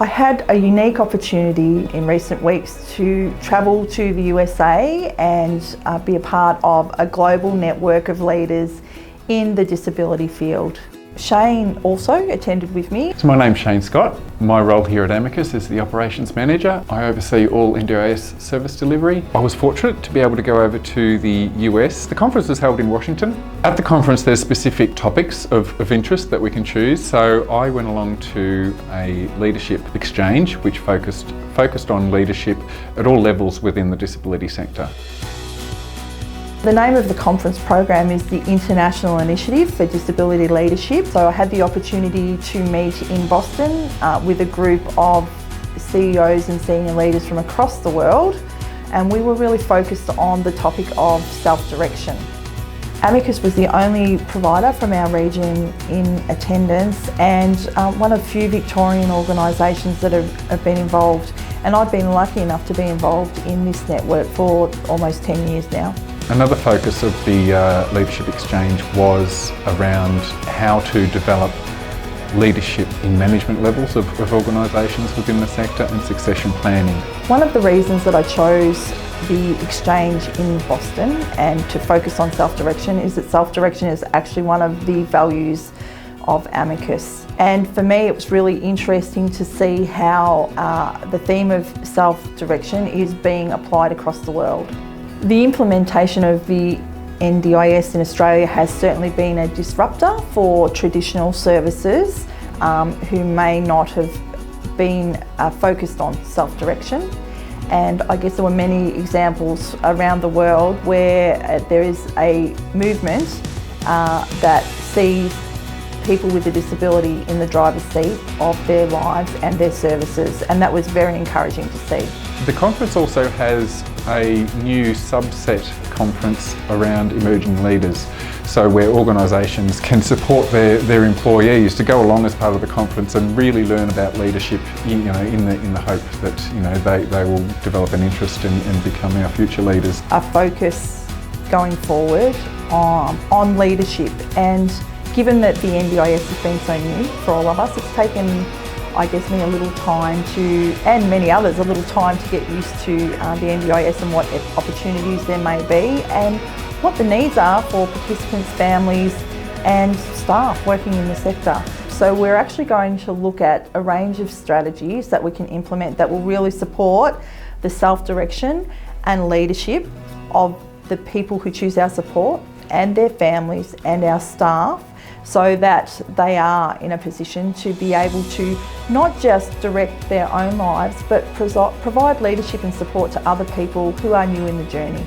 I had a unique opportunity in recent weeks to travel to the USA and be a part of a global network of leaders in the disability field. Shayne also attended with me. So my name's Shayne Scott. My role here at Amicus is the Operations Manager. I oversee all NDIS service delivery. I was fortunate to be able to go over to the US. The conference was held in Washington. At the conference there's specific topics of interest that we can choose. So I went along to a leadership exchange which focused on leadership at all levels within the disability sector. The name of the conference program is the International Initiative for Disability Leadership. So I had the opportunity to meet in Boston with a group of CEOs and senior leaders from across the world, and we were really focused on the topic of self-direction. Amicus was the only provider from our region in attendance and one of few Victorian organisations that have been involved, and I've been lucky enough to be involved in this network for almost 10 years now. Another focus of the Leadership Exchange was around how to develop leadership in management levels of organisations within the sector and succession planning. One of the reasons that I chose the exchange in Boston and to focus on self-direction is that self-direction is actually one of the values of Amicus. And for me it was really interesting to see how the theme of self-direction is being applied across the world. The implementation of the NDIS in Australia has certainly been a disruptor for traditional services who may not have been focused on self-direction. And I guess there were many examples around the world where there is a movement that sees people with a disability in the driver's seat of their lives and their services, and that was very encouraging to see. The conference also has a new subset conference around emerging leaders, so where organisations can support their employees to go along as part of the conference and really learn about leadership, in the hope that they will develop an interest in becoming our future leaders. Our focus going forward on leadership, and given that the NDIS has been so new for all of us, it's taken, I guess, me a little time and many others, a little time to get used to the NDIS and what opportunities there may be and what the needs are for participants, families and staff working in the sector. So we're actually going to look at a range of strategies that we can implement that will really support the self-direction and leadership of the people who choose our support and their families and our staff, so that they are in a position to be able to not just direct their own lives, but provide leadership and support to other people who are new in the journey.